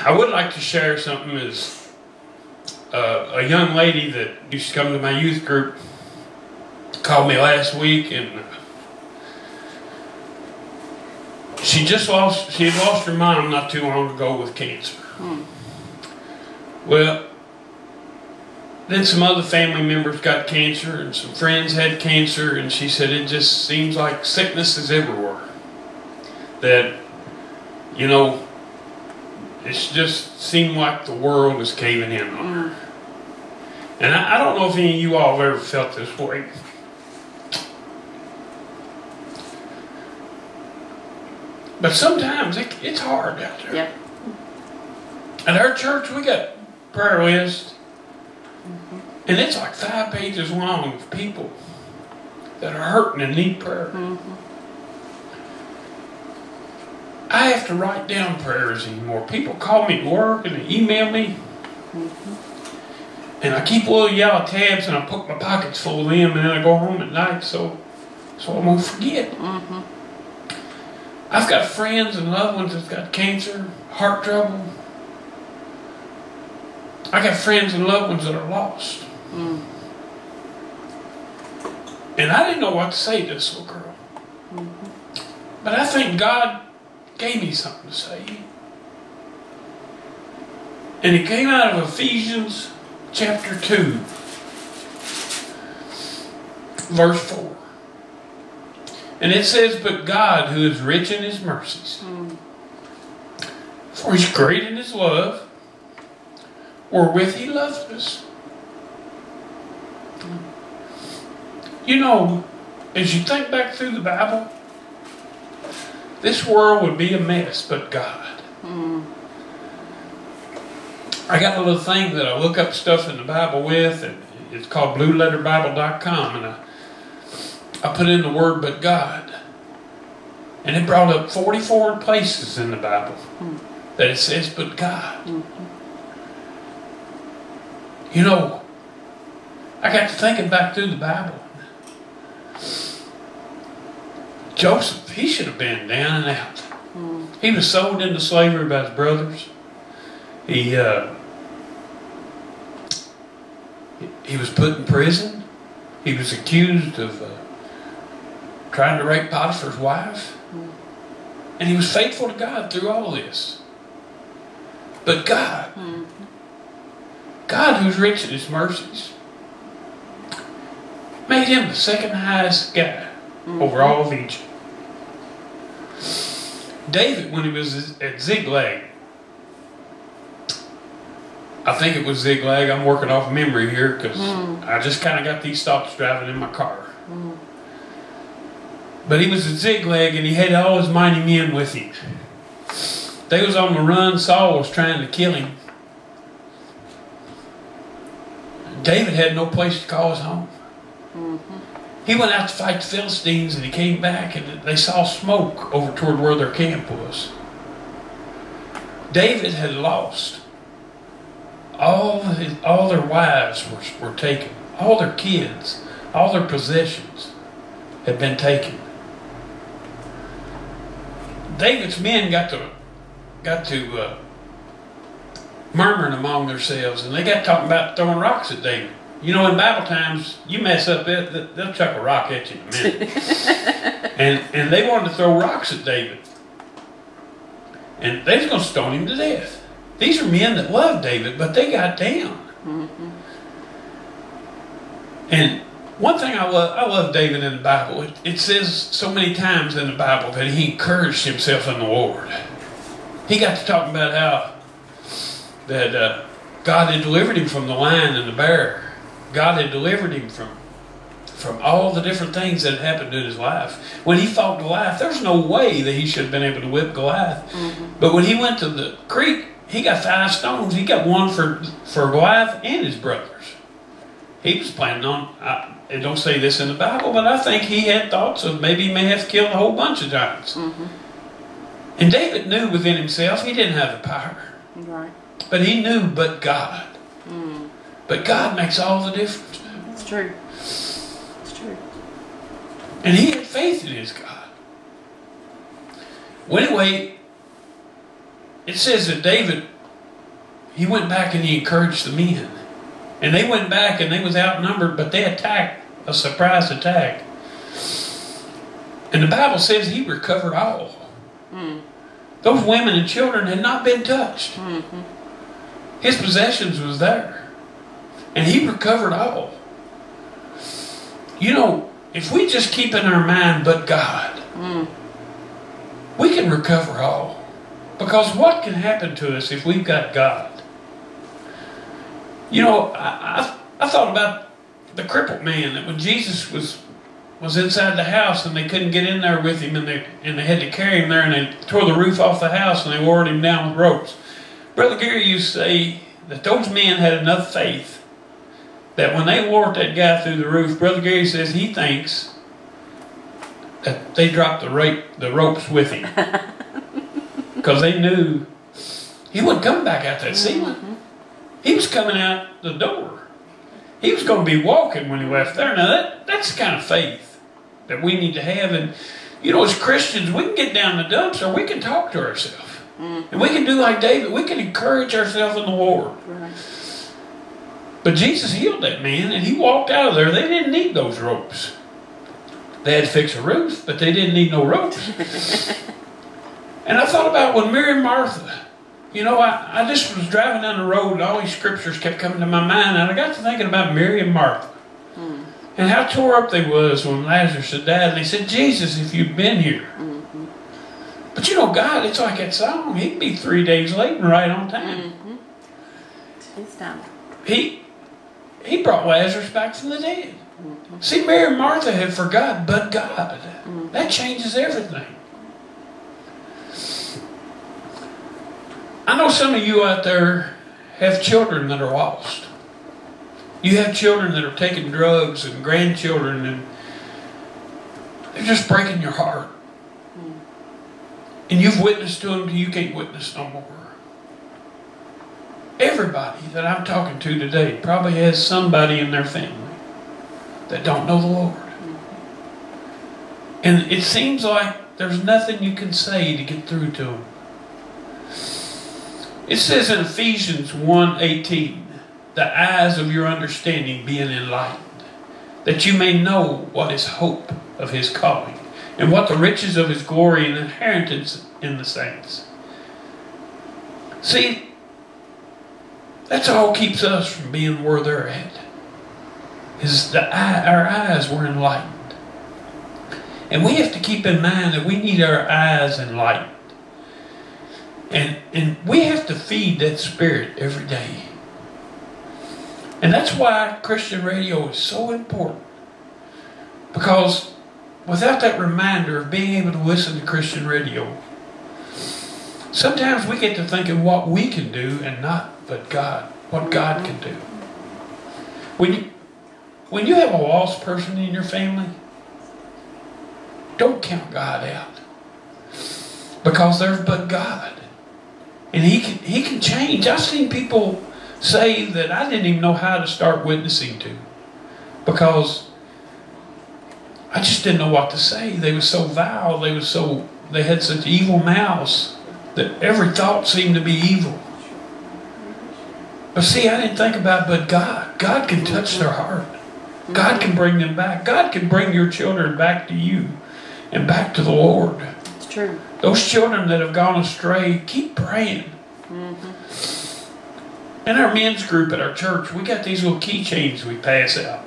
I would like to share something. Is a young lady that used to come to my youth group called me last week, and she had lost her mom not too long ago with cancer. Well, then some other family members got cancer, and some friends had cancer, and she said it just seems like sickness is everywhere. That, you know, it's just seemed like the world is caving in on her. And I don't know if any of you all have ever felt this way. But sometimes it's hard out there. Yeah. At our church, we got prayer lists. And it's like 5 pages long of people that are hurting and need prayer. I have to write down prayers anymore. People call me at work and they email me. And I keep little yellow tabs and I put my pockets full of them, and then I go home at night so I won't forget. I've got friends and loved ones that's got cancer, heart trouble. I got friends and loved ones that are lost. And I didn't know what to say to this little girl. But I think God gave me something to say. And it came out of Ephesians chapter 2, verse 4. And it says, "But God, who is rich in his mercies, for he's great in his love, wherewith he loved us." You know, as you think back through the Bible, this world would be a mess, but God. I got a little thing that I look up stuff in the Bible with, and it's called blueletterbible.com, and I put in the word "but God," and it brought up 44 places in the Bible that it says "but God." You know, I got to thinking back through the Bible. Joseph, he should have been down and out. He was sold into slavery by his brothers. He was put in prison. He was accused of trying to rape Potiphar's wife. And he was faithful to God through all this. But God, God who's rich in his mercies, made him the second highest guy over all of Egypt. David, when he was at Ziklag, I think it was Ziklag, I'm working off memory here because I just kind of got these thoughts driving in my car. But he was at Ziklag and he had all his mighty men with him. They was on the run. Saul was trying to kill him. David had no place to call his home. He went out to fight the Philistines, and he came back and they saw smoke over toward where their camp was. David had lost. All their wives were taken. All their kids, all their possessions had been taken. David's men got to murmuring among themselves, and they got talking about throwing rocks at David. You know, in Bible times, you mess up it, they'll chuck a rock at you in a minute. and they wanted to throw rocks at David. And they was going to stone him to death. These are men that loved David, but they got down. And one thing I love David in the Bible. It says so many times in the Bible that he encouraged himself in the Lord. He got to talking about how that God had delivered him from the lion and the bear. God had delivered him from all the different things that had happened in his life. When he fought Goliath, there was no way that he should have been able to whip Goliath. But when he went to the creek, he got 5 stones. He got one for Goliath and his brothers. He was planning on, it don't say this in the Bible, but I think he had thoughts of maybe he may have killed a whole bunch of giants. And David knew within himself he didn't have the power. Right. But he knew, but God. But God makes all the difference. That's true. It's true. And he had faith in his God. Well, anyway, it says that David, he went back and he encouraged the men. And they went back and they was outnumbered, but they attacked, a surprise attack. And the Bible says he recovered all. Mm. Those women and children had not been touched. Mm-hmm. His possessions was there. And he recovered all. You know, if we just keep in our mind, but God, we can recover all. Because what can happen to us if we've got God? You know, I thought about the crippled man, that when Jesus was inside the house and they couldn't get in there with him, and they had to carry him there, and they tore the roof off the house and they wore him down with ropes. Brother Gary used to say that those men had enough faith that when they wore that guy through the roof, Brother Gary says he thinks that they dropped the ropes with him. Because they knew he wouldn't come back out that ceiling. He was coming out the door. He was going to be walking when he left there. Now that's the kind of faith that we need to have. And you know, as Christians, we can get down the dumps, or we can talk to ourselves. And we can do like David. We can encourage ourselves in the Lord. Right. But Jesus healed that man, and he walked out of there. They didn't need those ropes. They had to fix a roof, but they didn't need no ropes. And I thought about when Mary and Martha, you know, I just was driving down the road and all these scriptures kept coming to my mind, and I got to thinking about Mary and Martha and how tore up they was when Lazarus had died. And they said, Jesus, if you'd been here. But you know, God, it's like that song. He'd be 3 days late and right on time. His time. He brought Lazarus back from the dead. See, Mary and Martha had forgot, but God. That changes everything. I know some of you out there have children that are lost. You have children that are taking drugs and grandchildren, and they're just breaking your heart. And you've witnessed to them till you can't witness no more. Everybody that I'm talking to today probably has somebody in their family that don't know the Lord. And it seems like there's nothing you can say to get through to them. It says in Ephesians 1:18, the eyes of your understanding being enlightened, that you may know what is hope of his calling, and what the riches of his glory and inheritance in the saints. See, that's all keeps us from being where they're at. Is our eyes were enlightened. And we have to keep in mind that we need our eyes enlightened. And we have to feed that spirit every day. And that's why Christian radio is so important. Because without that reminder of being able to listen to Christian radio, sometimes we get to thinking what we can do and not but God, what God can do. When you have a lost person in your family, don't count God out. Because there's but God. And he can change. I've seen people say that I didn't even know how to start witnessing to, because I just didn't know what to say. They were so vile. They had such evil mouths that every thought seemed to be evil. But see, I didn't think about but God. God can touch their heart. God can bring them back. God can bring your children back to you and back to the Lord. It's true. Those children that have gone astray, keep praying. In our men's group at our church, we got these little keychains we pass out.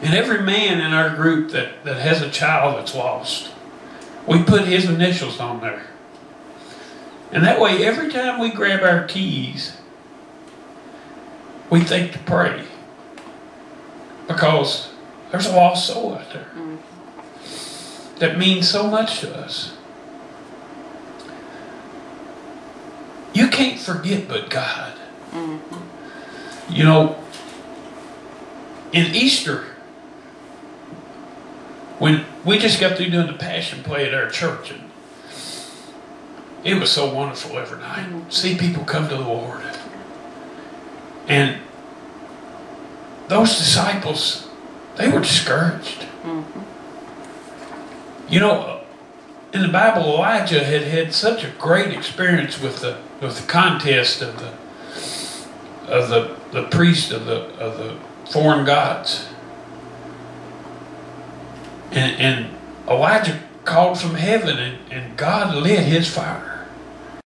And every man in our group that has a child that's lost, we put his initials on there. And that way, every time we grab our keys, we think to pray. Because there's a lost soul out there that means so much to us. You can't forget but God. You know, in Easter, when we just got through doing the Passion Play at our church, and it was so wonderful every night. See people come to the Lord. And those disciples, they were discouraged. You know, in the Bible, Elijah had had such a great experience with the contest of the priest of the foreign gods. And Elijah called from heaven, and God lit his fire.